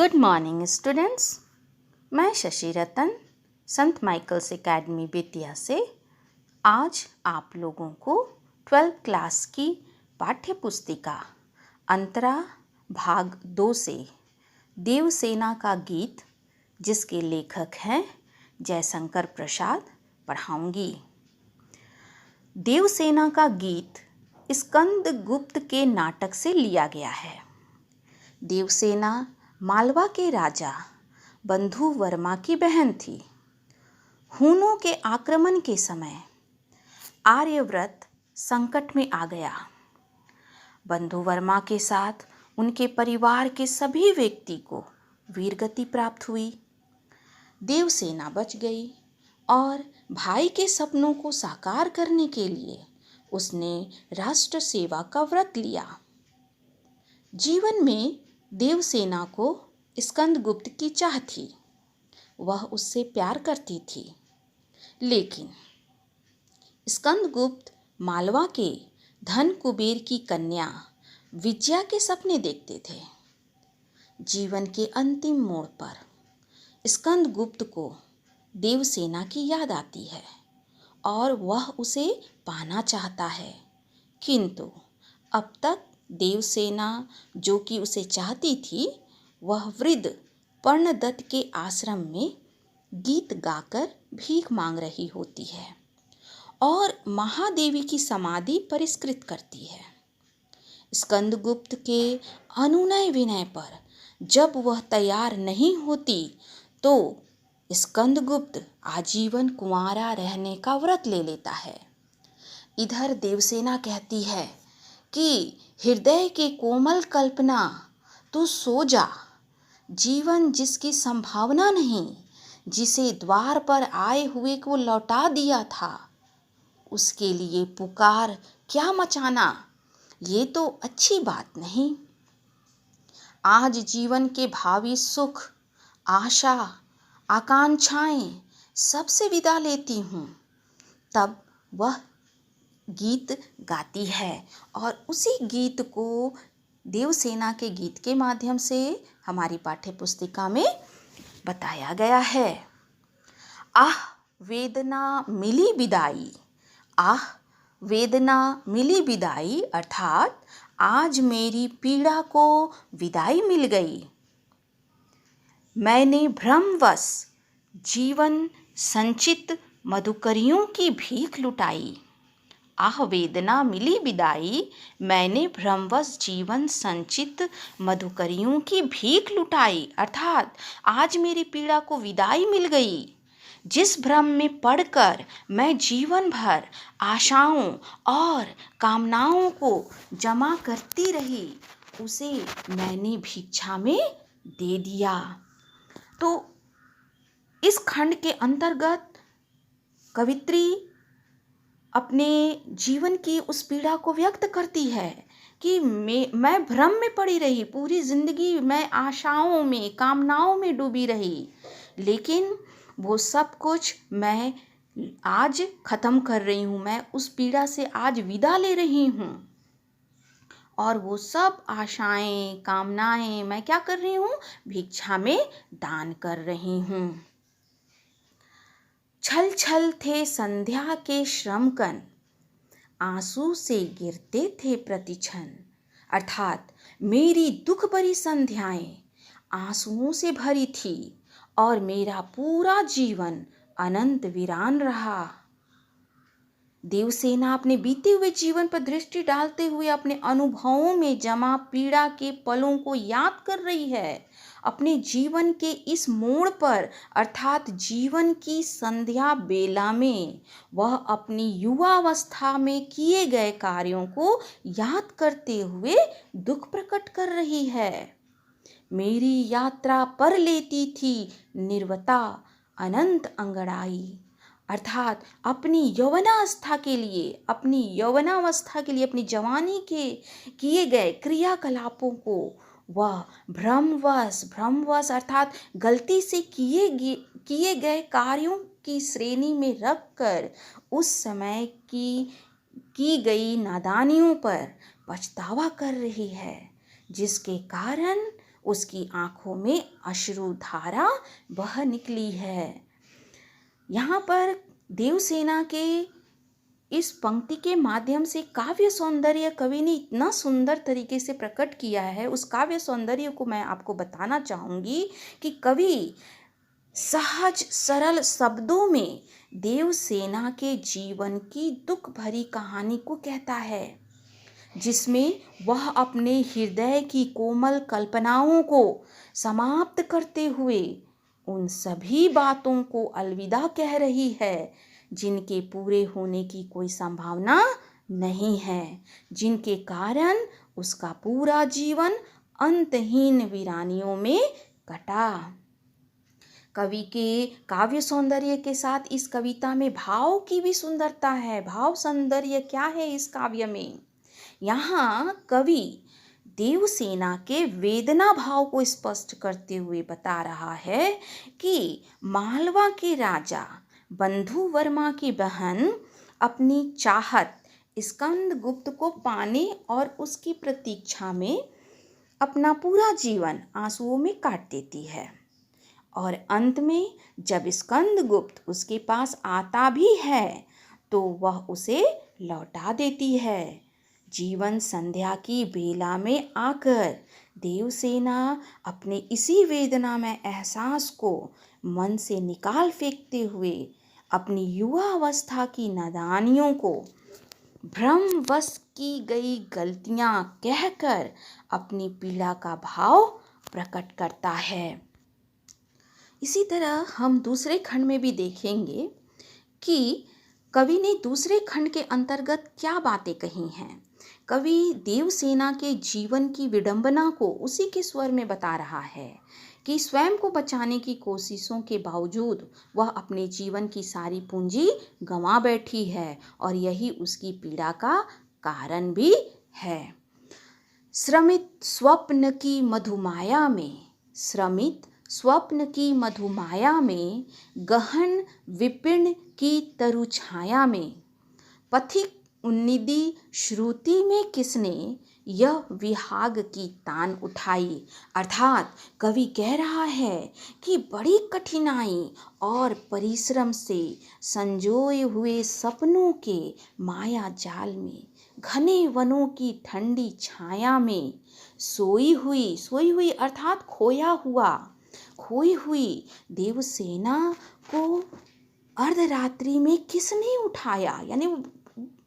Good morning students. मैं शशि रतन संत Michaels academy Bettiah से आज आप लोगों को 12th क्लास की पाठ्य पुस्तिका अंतरा भाग 2 से देवसेना का गीत, जिसके लेखक हैं जयशंकर प्रसाद, पढ़ाऊंगी। देवसेना का गीत स्कंदगुप्त के नाटक से लिया गया है। देवसेना मालवा के राजा बंधु वर्मा की बहन थी। हूनों के आक्रमण के समय आर्यव्रत संकट में आ गया। बंधु वर्मा के साथ उनके परिवार के सभी व्यक्ति को वीरगति प्राप्त हुई। देवसेना बच गई और भाई के सपनों को साकार करने के लिए उसने राष्ट्र सेवा का व्रत लिया। जीवन में देवसेना को स्कंदगुप्त की चाह थी। वह उससे प्यार करती थी, लेकिन स्कंदगुप्त मालवा के धन कुबेर की कन्या विजया के सपने देखते थे। जीवन के अंतिम मोड़ पर स्कंदगुप्त को देवसेना की याद आती है और वह उसे पाना चाहता है, किंतु अब तक देवसेना जो कि उसे चाहती थी, वह वृद्ध पर्णदत्त के आश्रम में गीत गाकर भीख मांग रही होती है और महादेवी की समाधि परिष्कृत करती है। स्कंदगुप्त के अनुनय विनय पर जब वह तैयार नहीं होती तो स्कंदगुप्त आजीवन कुंवारा रहने का व्रत ले लेता है। इधर देवसेना कहती है कि हृदय के कोमल कल्पना, तू सो जा। जीवन जिसकी संभावना नहीं, जिसे द्वार पर आए हुए को लौटा दिया था, उसके लिए पुकार क्या मचाना, ये तो अच्छी बात नहीं। आज जीवन के भावी सुख, आशा, आकांक्षाएं सबसे विदा लेती हूँ। तब वह गीत गाती है और उसी गीत को देवसेना के गीत के माध्यम से हमारी पाठ्य पुस्तिका में बताया गया है। आह वेदना मिली विदाई, आह वेदना मिली विदाई, अर्थात आज मेरी पीड़ा को विदाई मिल गई। मैंने भ्रमवश जीवन संचित मधुकरियों की भीख लुटाई। आह वेदना मिली विदाई, मैंने भ्रमवश जीवन संचित मधुकरियों की भीख लुटाई, अर्थात आज मेरी पीड़ा को विदाई मिल गई। जिस भ्रम में पड़कर मैं जीवन भर आशाओं और कामनाओं को जमा करती रही, उसे मैंने भिक्षा में दे दिया। तो इस खंड के अंतर्गत कवित्री अपने जीवन की उस पीड़ा को व्यक्त करती है कि मैं भ्रम में पड़ी रही, पूरी जिंदगी मैं आशाओं में, कामनाओं में डूबी रही, लेकिन वो सब कुछ मैं आज ख़त्म कर रही हूँ। मैं उस पीड़ा से आज विदा ले रही हूँ और वो सब आशाएं, कामनाएं मैं क्या कर रही हूँ, भिक्षा में दान कर रही हूँ। छल छल थे संध्या के श्रमकन, आंसू से गिरते थे प्रतिक्षण, अर्थात मेरी दुख भरी संध्याएं आंसुओं से भरी थी और मेरा पूरा जीवन अनंत वीरान रहा। देवसेना अपने बीते हुए जीवन पर दृष्टि डालते हुए अपने अनुभवों में जमा पीड़ा के पलों को याद कर रही है। अपने जीवन के इस मोड़ पर, अर्थात जीवन की संध्या बेला में, वह अपनी युवावस्था में किए गए कार्यों को याद करते हुए दुख प्रकट कर रही है। मेरी यात्रा पर लेती थी निर्वता अनंत अंगड़ाई, अर्थात अपनी यौवनावस्था के लिए, अपनी जवानी के किए गए क्रियाकलापों को वह भ्रमवश अर्थात गलती से किए गए कार्यों की श्रेणी में रखकर उस समय की गई नादानियों पर पछतावा कर रही है, जिसके कारण उसकी आंखों में अश्रुधारा बह निकली है। यहाँ पर देवसेना के इस पंक्ति के माध्यम से काव्य सौंदर्य कवि ने इतना सुंदर तरीके से प्रकट किया है। उस काव्य सौंदर्य को मैं आपको बताना चाहूँगी कि कवि सहज सरल शब्दों में देवसेना के जीवन की दुख भरी कहानी को कहता है, जिसमें वह अपने हृदय की कोमल कल्पनाओं को समाप्त करते हुए उन सभी बातों को अलविदा कह रही है जिनके पूरे होने की कोई संभावना नहीं है, जिनके कारण उसका पूरा जीवन अंतहीन वीरानियों में कटा। कवि के काव्य सौंदर्य के साथ इस कविता में भाव की भी सुंदरता है। भाव सौंदर्य क्या है इस काव्य में? यहाँ कवि देवसेना के वेदना भाव को स्पष्ट करते हुए बता रहा है कि मालवा के राजा बंधु वर्मा की बहन अपनी चाहत स्कंदगुप्त को पाने और उसकी प्रतीक्षा में अपना पूरा जीवन आंसुओं में काट देती है, और अंत में जब स्कंदगुप्त उसके पास आता भी है तो वह उसे लौटा देती है। जीवन संध्या की बेला में आकर देवसेना अपने इसी वेदना में एहसास को मन से निकाल फेंकते हुए अपनी युवा अवस्था की नादानियों को, भ्रमवश की गई गलतियां कहकर अपनी पीड़ा का भाव प्रकट करता है। इसी तरह हम दूसरे खंड में भी देखेंगे कि कवि ने दूसरे खंड के अंतर्गत क्या बातें कही हैं। कवि देवसेना के जीवन की विडंबना को उसी के स्वर में बता रहा है कि स्वयं को बचाने की कोशिशों के बावजूद वह अपने जीवन की सारी पूंजी गंवा बैठी है, और यही उसकी पीड़ा का कारण भी है। श्रमित स्वप्न की मधुमाया में गहन विपिन की तरुछाया में पथिक उन्निधि श्रुति में किसने यह विहाग की तान उठाई। अर्थात कवि कह रहा है कि बड़ी कठिनाई और परिश्रम से संजोए हुए सपनों के माया जाल में, घने वनों की ठंडी छाया में सोई हुई अर्थात खोई हुई देवसेना को अर्धरात्रि में किसने उठाया। यानी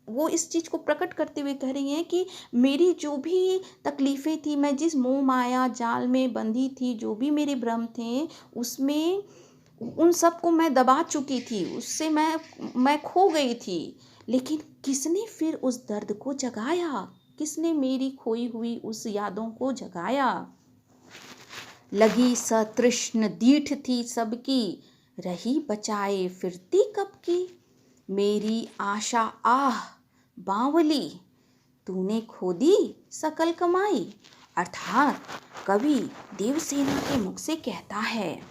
वो इस चीज़ को प्रकट करते हुए कह रही हैं कि मेरी जो भी तकलीफ़ें थी, मैं जिस मोह माया जाल में बंधी थी, जो भी मेरे भ्रम थे, उसमें उन सब को मैं दबा चुकी थी, उससे मैं खो गई थी। लेकिन किसने फिर उस दर्द को जगाया? किसने मेरी खोई हुई उस यादों को जगाया? लगी सतृष्ण दीठ थी सबकी, रही बचाए फिरती कब की। मेरी आशा आह बावली, तूने खो दी सकल कमाई। अर्थात कवि देवसेना के मुख से कहता है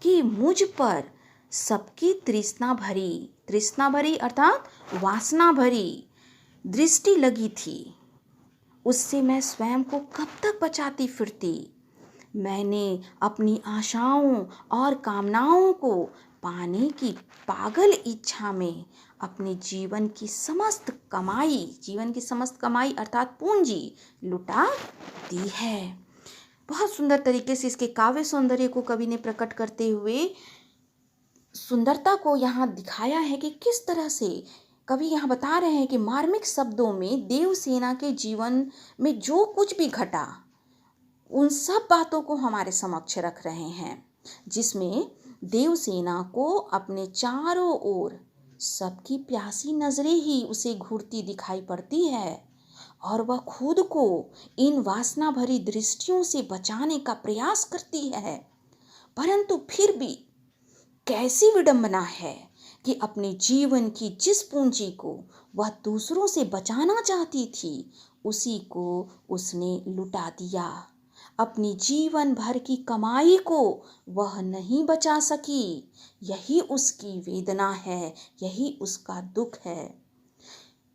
कि मुझ पर सबकी तृष्णा भरी अर्थात वासना भरी दृष्टि लगी थी, उससे मैं स्वयं को कब तक बचाती फिरती। मैंने अपनी आशाओं और कामनाओं को पाने की पागल इच्छा में अपने जीवन की समस्त कमाई अर्थात पूंजी लुटा दी है। बहुत सुंदर तरीके से इसके काव्य सौंदर्य को कवि ने प्रकट करते हुए सुंदरता को यहाँ दिखाया है कि किस तरह से कवि यहाँ बता रहे हैं कि मार्मिक शब्दों में देवसेना के जीवन में जो कुछ भी घटा उन सब बातों को हमारे समक्ष रख रहे हैं, जिसमें देवसेना को अपने चारों ओर सबकी प्यासी नजरें ही उसे घूरती दिखाई पड़ती है, और वह खुद को इन वासना भरी दृष्टियों से बचाने का प्रयास करती है। परंतु फिर भी कैसी विडंबना है कि अपने जीवन की जिस पूंजी को वह दूसरों से बचाना चाहती थी, उसी को उसने लुटा दिया। अपनी जीवन भर की कमाई को वह नहीं बचा सकी। यही उसकी वेदना है, यही उसका दुख है।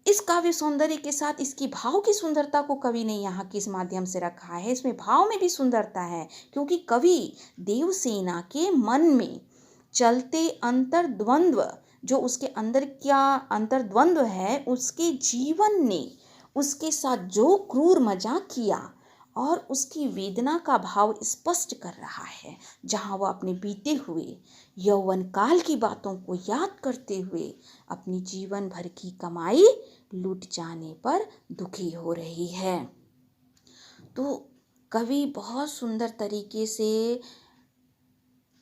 इस काव्य सौंदर्य के साथ इसकी भाव की सुंदरता को कवि ने यहाँ किस माध्यम से रखा है। इसमें भाव में भी सुंदरता है, क्योंकि कवि देवसेना के मन में चलते अंतर्द्वंद्व, जो उसके अंदर क्या अंतर्द्वंद्व है, उसके जीवन ने उसके साथ जो क्रूर मजाक किया और उसकी वेदना का भाव स्पष्ट कर रहा है, जहाँ वह अपने बीते हुए यौवन काल की बातों को याद करते हुए अपनी जीवन भर की कमाई लूट जाने पर दुखी हो रही है। तो कवि बहुत सुंदर तरीके से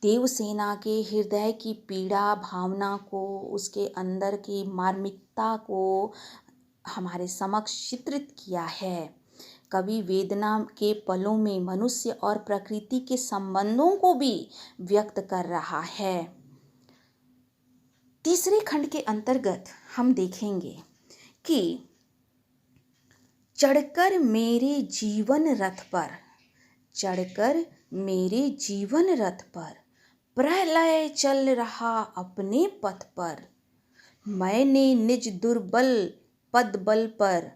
देवसेना के हृदय की पीड़ा भावना को, उसके अंदर की मार्मिकता को हमारे समक्ष चित्रित किया है। कवि वेदना के पलों में मनुष्य और प्रकृति के संबंधों को भी व्यक्त कर रहा है। तीसरे खंड के अंतर्गत हम देखेंगे कि चढ़कर मेरे जीवन रथ पर, चढ़कर मेरे जीवन रथ पर, प्रलय चल रहा अपने पथ पर, मैंने निज दुर्बल पद बल पर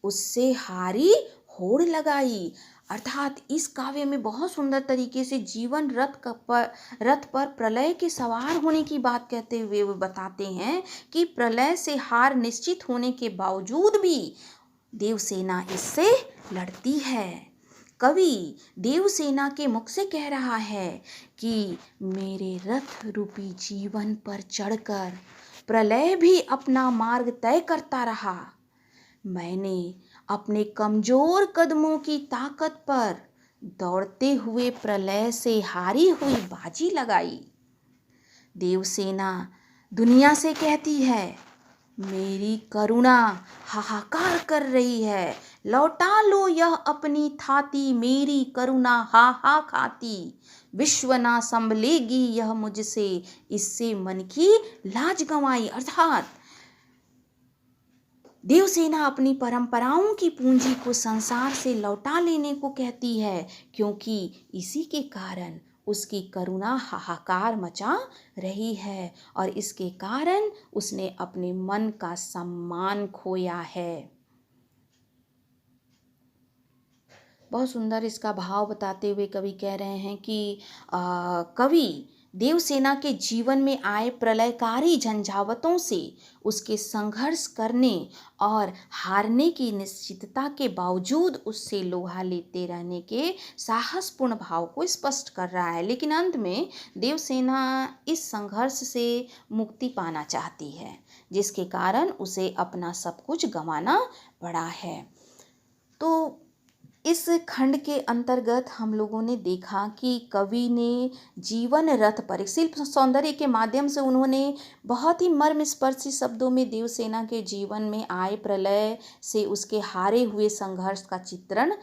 उससे हारी होड़ लगाई। अर्थात इस काव्य में बहुत सुंदर तरीके से जीवन रथ पर प्रलय के सवार होने की बात कहते हुए वो बताते हैं कि प्रलय से हार निश्चित होने के बावजूद भी देवसेना इससे लड़ती है। कवि देवसेना के मुख से कह रहा है कि मेरे रथ रूपी जीवन पर चढ़कर प्रलय भी अपना मार्ग तय करता रहा। मैंने अपने कमजोर कदमों की ताकत पर दौड़ते हुए प्रलय से हारी हुई बाजी लगाई। देवसेना दुनिया से कहती है, मेरी करुणा हाहाकार कर रही है, लौटा लो यह अपनी थाती, मेरी करुणा हा हा खाती, विश्व ना संभलेगी यह मुझसे, इससे मन की लाज गंवाई। अर्थात देवसेना अपनी परंपराओं की पूंजी को संसार से लौटा लेने को कहती है, क्योंकि इसी के कारण उसकी करुणा हाहाकार मचा रही है और इसके कारण उसने अपने मन का सम्मान खोया है। बहुत सुंदर इसका भाव बताते हुए कवि कह रहे हैं कि कवि देवसेना के जीवन में आए प्रलयकारी झंझावतों से उसके संघर्ष करने और हारने की निश्चितता के बावजूद उससे लोहा लेते रहने के साहसपूर्ण भाव को स्पष्ट कर रहा है। लेकिन अंत में देवसेना इस संघर्ष से मुक्ति पाना चाहती है, जिसके कारण उसे अपना सब कुछ गंवाना पड़ा है। तो इस खंड के अंतर्गत हम लोगों ने देखा कि कवि ने जीवन रथ पर शिल्प सौंदर्य के माध्यम से उन्होंने बहुत ही मर्मस्पर्शी शब्दों में देवसेना के जीवन में आए प्रलय से उसके हारे हुए संघर्ष का चित्रण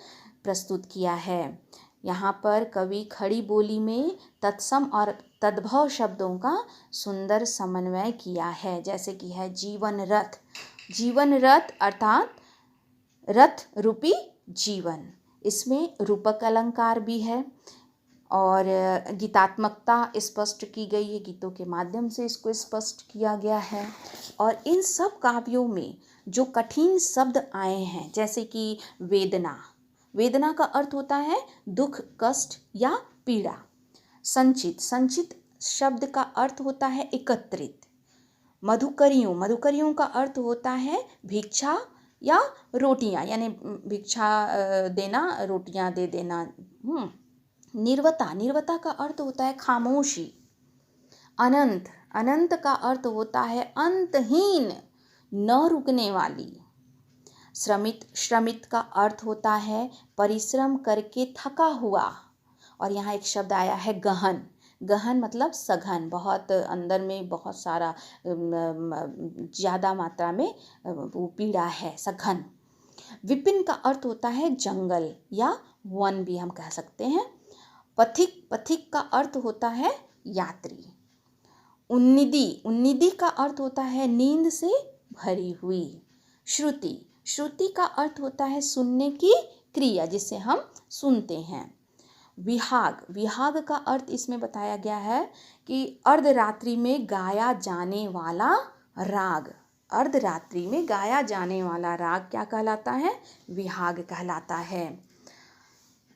प्रस्तुत किया है। यहाँ पर कवि खड़ी बोली में तत्सम और तद्भव शब्दों का सुंदर समन्वय किया है, जैसे कि है जीवन रथ। जीवन रथ अर्थात रथ रूपी जीवन, इसमें रूपक अलंकार भी है और गीतात्मकता स्पष्ट की गई है, गीतों के माध्यम से इसको स्पष्ट किया गया है। और इन सब काव्यों में जो कठिन शब्द आए हैं, जैसे कि वेदना, वेदना का अर्थ होता है दुख, कष्ट या पीड़ा। संचित, संचित शब्द का अर्थ होता है एकत्रित। मधुकरियों, मधुकरियों का अर्थ होता है भिक्षा या रोटियां, यानी भिक्षा देना, रोटियां दे देना। निर्वता, निर्वता का अर्थ होता है खामोशी। अनंत, अनंत का अर्थ होता है अंतहीन, न रुकने वाली। श्रमित, श्रमित का अर्थ होता है परिश्रम करके थका हुआ। और यहाँ एक शब्द आया है गहन, गहन मतलब सघन, बहुत अंदर में बहुत सारा ज़्यादा मात्रा में वो पीड़ा है, सघन। विपिन का अर्थ होता है जंगल या वन भी हम कह सकते हैं। पथिक, पथिक का अर्थ होता है यात्री। उन्निधि, उन्निधि का अर्थ होता है नींद से भरी हुई। श्रुति, श्रुति का अर्थ होता है सुनने की क्रिया, जिसे हम सुनते हैं। विहाग, विहाग का अर्थ इसमें बताया गया है कि अर्धरात्रि में गाया जाने वाला राग, अर्धरात्रि में गाया जाने वाला राग क्या कहलाता है? विहाग कहलाता है।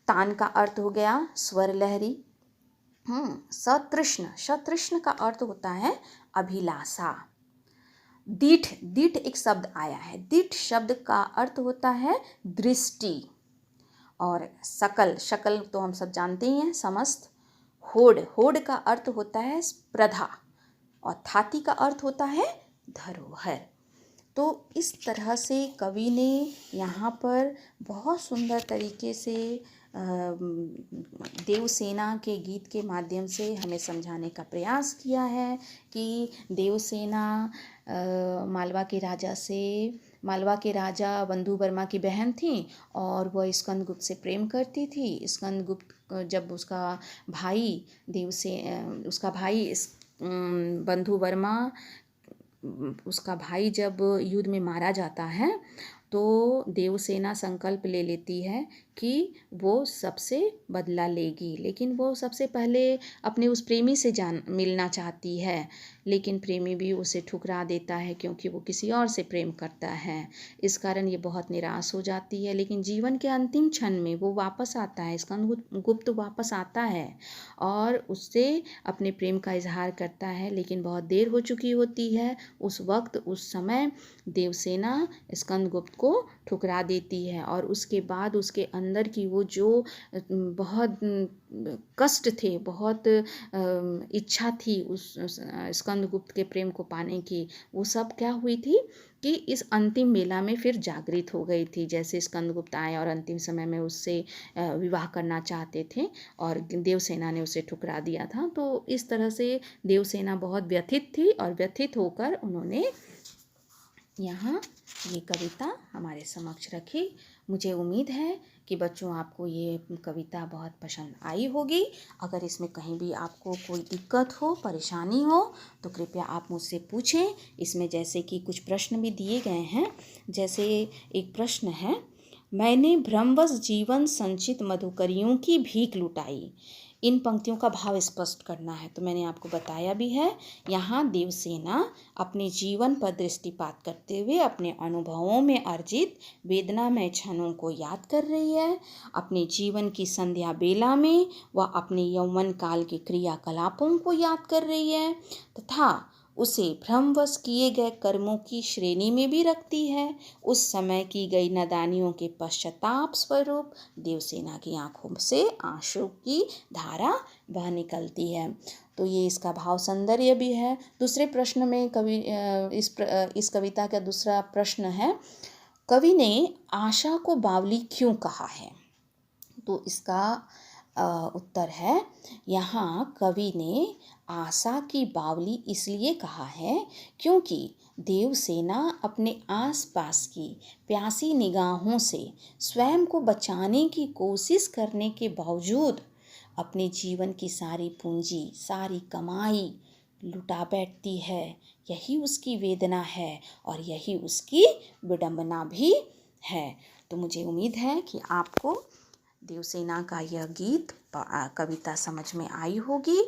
तान का अर्थ हो गया स्वर लहरी। सतृष्ण, सतृष्ण का अर्थ होता है अभिलाषा। दीठ, दीठ एक शब्द आया है। दीठ शब्द का अर्थ होता है दृष्टि। और सकल, शकल तो हम सब जानते ही हैं, समस्त। होड़, होड़ का अर्थ होता है स्पर्धा। और थाती का अर्थ होता है धरोहर। तो इस तरह से कवि ने यहाँ पर बहुत सुंदर तरीके से देवसेना के गीत के माध्यम से हमें समझाने का प्रयास किया है कि देवसेना मालवा के राजा बंधु वर्मा की बहन थी और वह स्कंदगुप्त से प्रेम करती थी। स्कंदगुप्त जब उसका भाई बंधु वर्मा, उसका भाई जब युद्ध में मारा जाता है तो देवसेना संकल्प ले लेती है कि वो सबसे बदला लेगी, लेकिन वो सबसे पहले अपने उस प्रेमी से मिलना चाहती है, लेकिन प्रेमी भी उसे ठुकरा देता है क्योंकि वो किसी और से प्रेम करता है। इस कारण ये बहुत निराश हो जाती है। लेकिन जीवन के अंतिम क्षण में वो वापस आता है, स्कंदगुप्त वापस आता है और उससे अपने प्रेम का इजहार करता है, लेकिन बहुत देर हो चुकी होती है। उस वक्त, उस समय देवसेना स्कंदगुप्त को ठुकरा देती है और उसके बाद उसके अंदर की वो जो बहुत कष्ट थे, बहुत इच्छा थी उस स्कंदगुप्त के प्रेम को पाने की, वो सब क्या हुई थी कि इस अंतिम मेला में फिर जागृत हो गई थी। जैसे स्कंदगुप्त आए और अंतिम समय में उससे विवाह करना चाहते थे और देवसेना ने उसे ठुकरा दिया था। तो इस तरह से देवसेना बहुत व्यथित थी और व्यथित होकर उन्होंने यहाँ ये कविता हमारे समक्ष रखी। मुझे उम्मीद है कि बच्चों आपको ये कविता बहुत पसंद आई होगी। अगर इसमें कहीं भी आपको कोई दिक्कत हो, परेशानी हो तो कृपया आप मुझसे पूछें। इसमें जैसे कि कुछ प्रश्न भी दिए गए हैं। जैसे एक प्रश्न है, मैंने भ्रमवश जीवन संचित मधुकरियों की भीख लुटाई। इन पंक्तियों का भाव स्पष्ट करना है। तो मैंने आपको बताया भी है। यहाँ देवसेना अपने जीवन पर दृष्टिपात करते हुए अपने अनुभवों में अर्जित वेदनामय क्षणों को याद कर रही है। अपने जीवन की संध्या बेला में वह अपने यौवन काल के क्रियाकलापों को याद कर रही है तथा उसे भ्रमवश किए गए कर्मों की श्रेणी में भी रखती है। उस समय की गई नादानियों के पश्चाताप स्वरूप देवसेना की आंखों से आंसू की धारा बह निकलती है। तो ये इसका भाव सौंदर्य भी है। दूसरे प्रश्न में इस कविता का दूसरा प्रश्न है, कवि ने आशा को बावली क्यों कहा है? तो इसका उत्तर है, यहाँ कवि ने आशा की बावली इसलिए कहा है क्योंकि देवसेना अपने आसपास की प्यासी निगाहों से स्वयं को बचाने की कोशिश करने के बावजूद अपने जीवन की सारी पूंजी, सारी कमाई लुटा बैठती है। यही उसकी वेदना है और यही उसकी विडंबना भी है। तो मुझे उम्मीद है कि आपको देवसेना का यह गीत कविता समझ में आई होगी।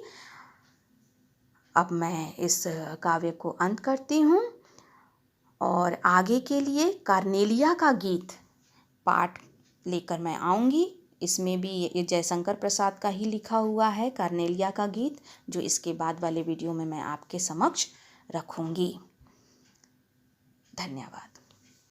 अब मैं इस काव्य को अंत करती हूँ और आगे के लिए कार्नेलिया का गीत पाठ लेकर मैं आऊँगी। इसमें भी ये जयशंकर प्रसाद का ही लिखा हुआ है कार्नेलिया का गीत, जो इसके बाद वाले वीडियो में मैं आपके समक्ष रखूँगी। धन्यवाद।